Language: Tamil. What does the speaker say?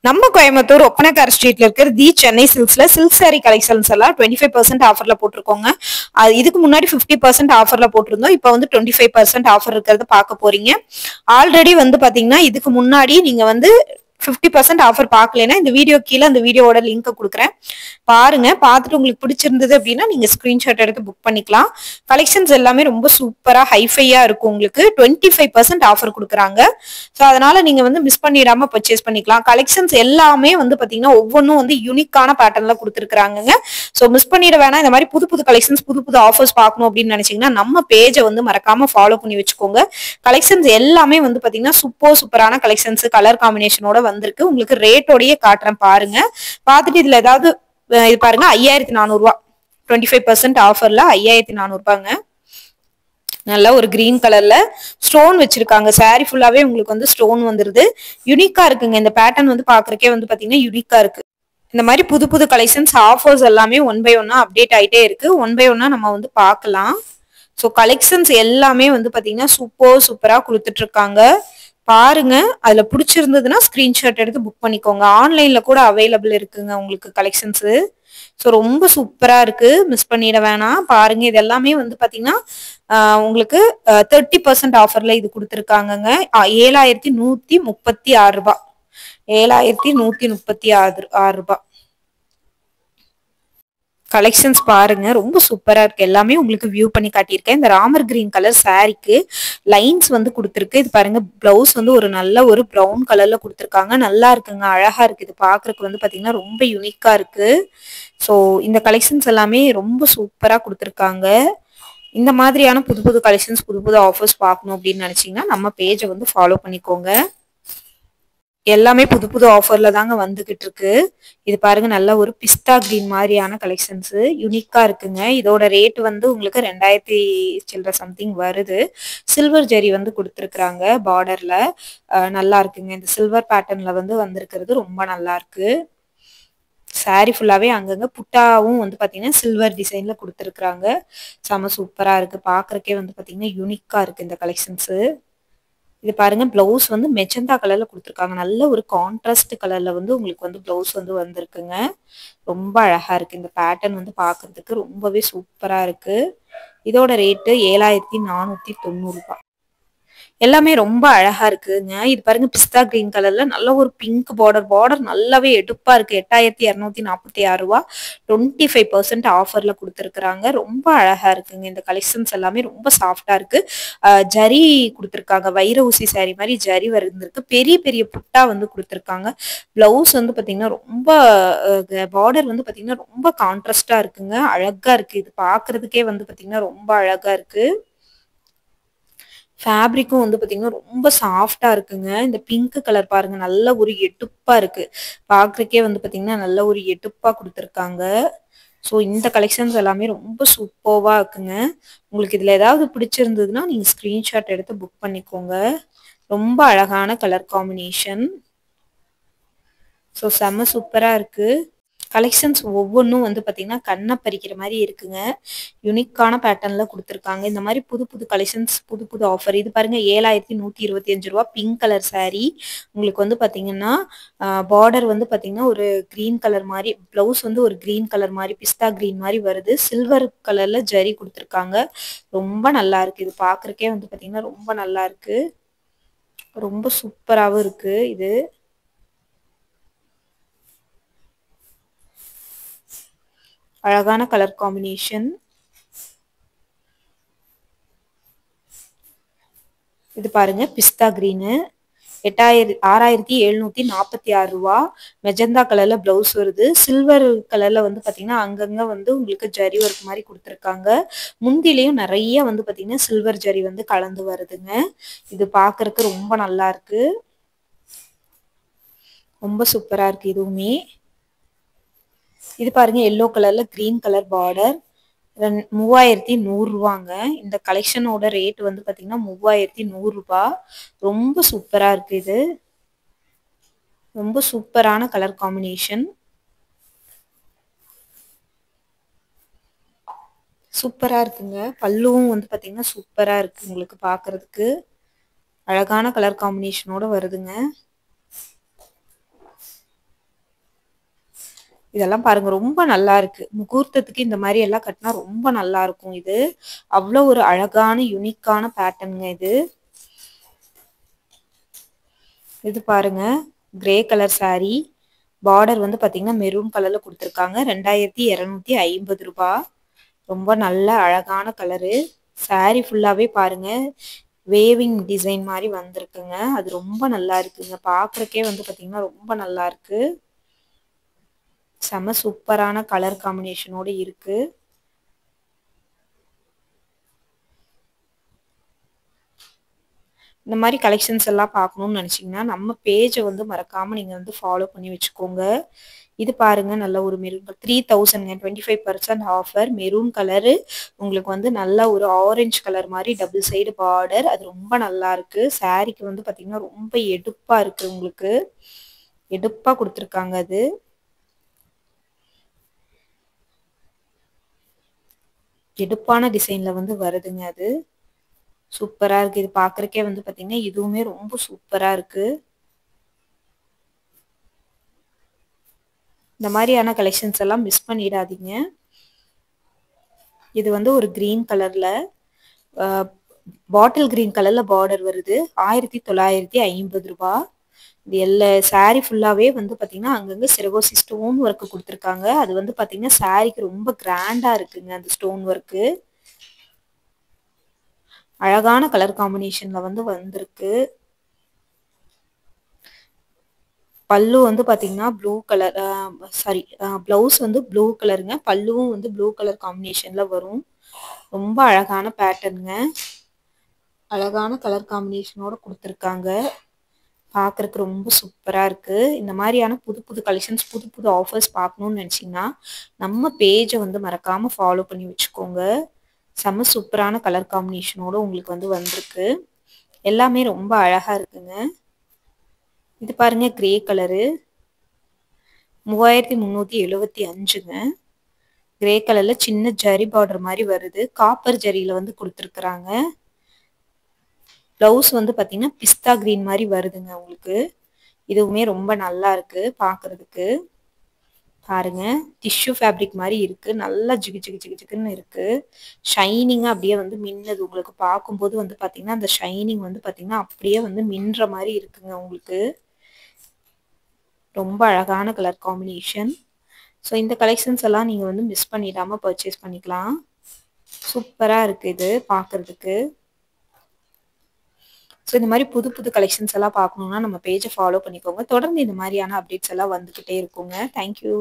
நம்ம கோயம்புத்தூர் ஒப்பனக்கார ஸ்ட்ரீட்ல இருக்கிற தி சென்னை சில்க்ஸ்ல சில்க் சாரி கலெக்ஷன்ஸ் எல்லாம் 25% ஆஃபர்ல போட்டிருக்கோங்க. இதுக்கு முன்னாடி 50% ஆஃபர்ல போட்டிருந்தோம். இப்போ வந்து 25% ஆஃபர் இருக்கிறத பார்க்க போறீங்க. ஆல்ரெடி வந்து பாத்தீங்கன்னா இதுக்கு முன்னாடி நீங்க வந்து 50% ஆஃபர் பார்க்கலனா இந்த வீடியோ கீழே அந்த வீடியோவோட லிங்க் கொடுக்குறேன். பாருங்க. பார்த்துட்டு உங்களுக்கு பிடிச்சிருந்தது அப்படின்னா நீங்க ஸ்கிரீன்ஷாட் எடுத்து புக் பண்ணிக்கலாம். கலெக்ஷன்ஸ் எல்லாமே ரொம்ப சூப்பரா ஹைஃபையா இருக்கும். உங்களுக்கு 25% ஆஃபர் கொடுக்குறாங்க. ஸோ அதனால நீங்க வந்து மிஸ் பண்ணிடாம பர்ச்சேஸ் பண்ணிக்கலாம். கலெக்ஷன்ஸ் எல்லாமே வந்து பாத்தீங்கன்னா ஒவ்வொன்றும் வந்து யூனிக்கான பேட்டர்ன்ல கொடுத்துருக்காங்க. ஸோ மிஸ் பண்ணிட வேணாம். இந்த மாதிரி புது புது கலெக்ஷன்ஸ் புது புது ஆஃபர்ஸ் பார்க்கணும் அப்படின்னு நினைச்சீங்கன்னா நம்ம பேஜை வந்து மறக்காம ஃபாலோ பண்ணி வச்சுக்கோங்க. கலெக்ஷன்ஸ் எல்லாமே வந்து பாத்தீங்கன்னா சூப்பரான கலெக்ஷன்ஸ் கலர் காம்பினேஷனோட வந்திருக்கு. உங்களுக்கு ரேட்டோடயே காட்டுறேன் பாருங்க. பார்த்துட்டு இதுல ஏதாவது இது பாருங்க 5400 ரூபாய் 25% ஆஃபர்ல 5400 ரூபாங்க. நல்ல ஒரு கிரீன் கலர்ல ஸ்டோன் வச்சிருக்காங்க. சாரி ஃபுல்லாவே உங்களுக்கு வந்து ஸ்டோன் வந்துருது. யூனிக்கா இருக்குங்க. இந்த பேட்டர்ன் வந்து பாக்குறதுக்கே வந்து பாத்தீங்கன்னா யூனிக்கா இருக்கு. இந்த மாதிரி புது புது கலெக்ஷன்ஸ் ஆஃபர்ஸ் எல்லாமே ஒன் பை ஒன்னா அப்டேட் ஆயிட்டே இருக்கு. ஒன் பை ஒன்னா நம்ம வந்து பார்க்கலாம். ஸோ கலெக்ஷன்ஸ் எல்லாமே வந்து பாத்தீங்கன்னா சூப்பரா கொடுத்துட்டு இருக்காங்க. பாருங்க. அதுல பிடிச்சிருந்ததுன்னா ஸ்கிரீன்ஷாட் எடுத்து புக் பண்ணிக்கோங்க. ஆன்லைன்ல கூட அவைலபிள் இருக்குங்க உங்களுக்கு கலெக்ஷன்ஸ். ஸோ ரொம்ப சூப்பரா இருக்கு. மிஸ் பண்ணிட வேணாம். பாருங்க. இது எல்லாமே வந்து பாத்தீங்கன்னா உங்களுக்கு 30% ஆஃபர்ல இது கொடுத்துருக்காங்கங்க. 7136 ரூபாய் 7136 ரூபாய். கலெக்ஷன்ஸ் பாருங்க. ரொம்ப சூப்பரா இருக்கு. எல்லாமே உங்களுக்கு வியூ பண்ணி காட்டியிருக்கேன். இந்த ராமர் கிரீன் கலர் சாரிக்கு லைன்ஸ் வந்து கொடுத்துருக்கு. இது பாருங்க. பிளவுஸ் வந்து ஒரு நல்ல ஒரு ப்ரௌன் கலர்ல கொடுத்துருக்காங்க. நல்லா இருக்குங்க. அழகா இருக்கு. இது பாக்குறதுக்கு வந்து பாத்தீங்கன்னா ரொம்ப யூனிக்கா இருக்கு. ஸோ இந்த கலெக்ஷன்ஸ் எல்லாமே ரொம்ப சூப்பரா கொடுத்துருக்காங்க. இந்த மாதிரியான புது புது கலெக்ஷன்ஸ் புது புது ஆஃபர்ஸ் பார்க்கணும் அப்படின்னு நினைச்சீங்கன்னா நம்ம பேஜை வந்து ஃபாலோ பண்ணிக்கோங்க. எல்லாமே புது புது ஆஃபர்ல தாங்க வந்துகிட்டு இருக்கு. இது பாருங்க. நல்ல ஒரு பிஸ்தா கிரீன் மாதிரியான கலெக்ஷன்ஸ் யூனிக்கா இருக்குங்க. இதோட ரேட் வந்து உங்களுக்கு 2000 சில்லற சம்திங் வருது. சில்வர் ஜெரி வந்து கொடுத்துருக்காங்க பார்டர்ல. நல்லா இருக்குங்க. இந்த சில்வர் பேட்டர்ன்ல வந்து வந்திருக்கிறது ரொம்ப நல்லா இருக்கு. சாரி ஃபுல்லாவே அங்கங்க புட்டாவும் வந்து பாத்தீங்கன்னா சில்வர் டிசைன்ல கொடுத்துருக்காங்க. செம சூப்பரா இருக்கு. பாக்குறதுக்கே வந்து பாத்தீங்கன்னா யூனிக்கா இருக்கு இந்த கலெக்ஷன்ஸ். இது பாருங்க. பிளவுஸ் வந்து மெஜந்தா கலர்ல கொடுத்துருக்காங்க. நல்ல ஒரு கான்ட்ராஸ்ட் கலர்ல வந்து உங்களுக்கு வந்து பிளவுஸ் வந்து வந்திருக்குங்க. ரொம்ப அழகா இருக்கு. இந்த பேட்டர்ன் வந்து பாக்குறதுக்கு ரொம்பவே சூப்பரா இருக்கு. இதோட ரேட்டு 7490 ரூபாய். எல்லாமே ரொம்ப அழகா இருக்குங்க. இது பாருங்க. பிஸ்தா கிரீன் கலர்ல நல்ல ஒரு பிங்க் பார்டர் நல்லாவே எடுப்பா இருக்கு. 8246 ரூபாய் 25% ஆஃபர்ல கொடுத்துருக்காங்க. ரொம்ப அழகா இருக்குங்க. இந்த கலெக்ஷன்ஸ் எல்லாமே ரொம்ப சாஃப்டா இருக்கு. ஜரி கொடுத்துருக்காங்க. வைர ஊசி சாரி மாதிரி ஜரி வந்திருக்கு. பெரிய பெரிய புட்டா வந்து கொடுத்துருக்காங்க. பிளவுஸ் வந்து பாத்தீங்கன்னா ரொம்ப பார்டர் வந்து பாத்தீங்கன்னா ரொம்ப கான்ட்ராஸ்டா இருக்குங்க. அழகா இருக்கு. இது பாக்குறதுக்கே வந்து பாத்தீங்கன்னா ரொம்ப அழகா இருக்கு. ஃபேப்ரிக்கும் வந்து பாத்தீங்கன்னா ரொம்ப சாஃப்டா இருக்குங்க. இந்த பிங்க் கலர் பாருங்க. நல்ல ஒரு எடுப்பா இருக்கு. பாக்குறதுக்கே வந்து பாத்தீங்கன்னா நல்ல ஒரு எடுப்பா கொடுத்துருக்காங்க. ஸோ இந்த கலெக்ஷன்ஸ் எல்லாமே ரொம்ப சூப்பர்வா இருக்குங்க. உங்களுக்கு இதுல ஏதாவது பிடிச்சிருந்ததுன்னா நீங்க ஸ்கிரீன்ஷாட் எடுத்து புக் பண்ணிக்கோங்க. ரொம்ப அழகான கலர் காம்பினேஷன். ஸோ செம்ம சூப்பரா இருக்கு. கலெக்ஷன்ஸ் ஒவ்வொன்றும் வந்து பாத்தீங்கன்னா கண்ணை பறிக்கிற மாதிரி இருக்குங்க. யூனிக்கான பேட்டர்ன்ல கொடுத்துருக்காங்க. இந்த மாதிரி புது புது கலெக்ஷன்ஸ் புது புது ஆஃபர். இது பாருங்க. 7125 ரூபாய் பிங்க் கலர் சாரி. உங்களுக்கு வந்து பாத்தீங்கன்னா பார்டர் வந்து பாத்தீங்கன்னா ஒரு கிரீன் கலர் மாதிரி பிளவுஸ் வந்து ஒரு கிரீன் கலர் மாதிரி பிஸ்தா கிரீன் மாதிரி வருது. சில்வர் கலர்ல ஜரி கொடுத்துருக்காங்க. ரொம்ப நல்லா இருக்கு. இது பாக்குறதுக்கே வந்து பாத்தீங்கன்னா ரொம்ப நல்லா இருக்கு. ரொம்ப சூப்பராகவும் இருக்கு. இது அழகான கலர் காம்பினேஷன். இது பாருங்க. பிஸ்தா கிரீனு 6746 ரூபாய். மெஜந்தா கலர்ல பிளவுஸ் வருது. சில்வர் கலர்ல வந்து பாத்தீங்கன்னா அங்கங்க வந்து உங்களுக்கு ஜரி ஒர்க் மாதிரி கொடுத்துருக்காங்க. முந்திலையும் நிறைய வந்து பாத்தீங்கன்னா சில்வர் ஜரி வந்து கலந்து வருதுங்க. இது பாக்குறதுக்கு ரொம்ப நல்லா இருக்கு. ரொம்ப சூப்பரா இருக்கு. இதுவுமே இது பாருங்க. எல்லோ கலர்ல கிரீன் கலர் பார்டர் 3100 ரூபாங்க. இந்த கலெக்ஷனோட ரேட் வந்து பாத்தீங்கன்னா 3100 ரூபாய். ரொம்ப சூப்பரா இருக்கு. இது ரொம்ப சூப்பரான கலர் காம்பினேஷன். சூப்பரா இருக்குங்க. பல்லுவும் வந்து பாத்தீங்கன்னா சூப்பரா இருக்கு. உங்களுக்கு பாக்குறதுக்கு அழகான கலர் காம்பினேஷனோட வருதுங்க. இதெல்லாம் பாருங்க ரொம்ப நல்லா இருக்கு. முகூர்த்தத்துக்கு இந்த மாரி எல்லாம் கட்டினா ரொம்ப நல்லா இருக்கும் இது. அவ்ளோ ஒரு அழகான யுனிக்கான பேட்டர்ன்ங்க இது. இது பாருங்க கிரே கலர் சாரி. பார்டர் வந்து பாத்தீங்கன்னா மெரூன் கலர்ல குடுத்துருக்காங்க. ரூ. 2250. ரொம்ப நல்ல அழகான கலரு. சாரி ஃபுல்லாவே பாருங்க வேவிங் டிசைன் மாரி வந்திருக்குங்க. அது ரொம்ப நல்லா இருக்குங்க. பார்க்கறக்கே வந்து பாத்தீங்கன்னா ரொம்ப நல்லா இருக்கு. செம சூப்பரான கலர் காம்பினேஷனோட இருக்கு. இந்த மாரி கலெக்ஷன்ஸ் எல்லாம் பார்க்கணும்னு நினைச்சீங்கன்னா, நம்ம பேஜ வந்து மறக்காம நீங்க வந்து ஃபாலோ பண்ணி வச்சுக்கோங்க. இது பாருங்க நல்ல ஒரு மெரூன் 3000ங்க 25% ஆஃபர் மெரூன் கலரு. உங்களுக்கு வந்து நல்ல ஒரு ஆரஞ்சு கலர் மாரி டபுள் சைடு பார்டர். அது ரொம்ப நல்லா இருக்கு. சாரிக்கு வந்து பார்த்தீங்கன்னா, ரொம்ப எடுப்பா இருக்கு உங்களுக்கு. எடுப்பா குடுத்துருக்காங்க அது. எடுப்பான டிசைன்ல வந்து வருதுங்க அது. சூப்பரா இருக்கு. இது பார்க்கறக்கே வந்து பார்த்தீங்கன்னா, இதுவுமே ரொம்ப சூப்பரா இருக்கு. இந்த மாரியான கலெக்ஷன்ஸ் எல்லாம் மிஸ் பண்ணிடாதீங்க. இது வந்து ஒரு கிரீன் கலர்ல பாட்டில் கிரீன் கலர்ல பார்டர் வருது. ரூ. 1950. இது சாரி ஃபுல்லாவே வந்து பார்த்தீங்கன்னா, அங்கங்க சிரகோசி ஸ்டோன் ஒர்க் குடுத்துருக்காங்க. அது வந்து பார்த்தீங்கன்னா, சாரிக்கு ரொம்ப கிராண்டா இருக்குங்க அந்த ஸ்டோன் ஒர்க்கு. அழகான கலர் காம்பினேஷன்ல வந்து வந்திருக்கு. பல்லு வந்து பார்த்தீங்கன்னா, ப்ளூ கலர் சாரி ப்ளவுஸ் வந்து ப்ளூ கலருங்க. பல்லுவும் வந்து ப்ளூ கலர் காம்பினேஷன்ல வரும். ரொம்ப அழகான பேட்டர்ன்ங்க. அழகான கலர் காம்பினேஷனோட குடுத்துருக்காங்க. பார்க்கறக்கு ரொம்ப சூப்பரா இருக்கு. இந்த மாரியான புது புது கலெக்ஷன்ஸ், புது புது ஆஃபர்ஸ் பார்க்கணும்னு நெனச்சீங்கன்னா, நம்ம பேஜ வந்து மறக்காம ஃபாலோ பண்ணி வச்சுக்கோங்க. செம்ம சூப்பரான கலர் காம்பினேஷனோட உங்களுக்கு வந்து வந்திருக்கு. எல்லாமே ரொம்ப அழகா இருக்குங்க. இது பாருங்க கிரே கலரு. 3375ங்க. கிரே கலர்ல சின்ன ஜரி பார்டர் மாரி வருது. காப்பர் ஜரியில வந்து குடுத்துருக்காங்க. ப்ளவுஸ் வந்து பார்த்தீங்கன்னா, பிஸ்தா கிரீன் மாரி வருதுங்க உங்களுக்கு. இதுவுமே ரொம்ப நல்லா இருக்கு பார்க்கறதுக்கு. பாருங்க டிஷ்யூ ஃபேப்ரிக் மாரி இருக்கு. நல்லா ஜிகு ஜிகு ஜிகு ஜிகுன்னு இருக்கு. ஷைனிங்கா அப்படியே வந்து மின்னுது. உங்களுக்கு பார்க்கும்போது வந்து பார்த்தீங்கன்னா, அந்த ஷைனிங் வந்து பார்த்தீங்கன்னா, அப்படியே வந்து மின்ற மாரி இருக்குங்க உங்களுக்கு. ரொம்ப அழகான கலர் காம்பினேஷன். ஸோ இந்த கலெக்ஷன்ஸ் எல்லாம் நீங்க வந்து மிஸ் பண்ணிடாம பர்ச்சேஸ் பண்ணிக்கலாம். சூப்பரா இருக்கு இது பார்க்கறதுக்கு. ஸோ இந்த மாரி புது புது கலெக்ஷன்ஸ் எல்லாம் பார்க்கணும்னா நம்ம பேஜ ஃபாலோ பண்ணிக்கோங்க. தொடர்ந்து இந்த மாரியான அப்டேட்ஸ் எல்லாம் வந்துகிட்டே இருக்குங்க. Thank you.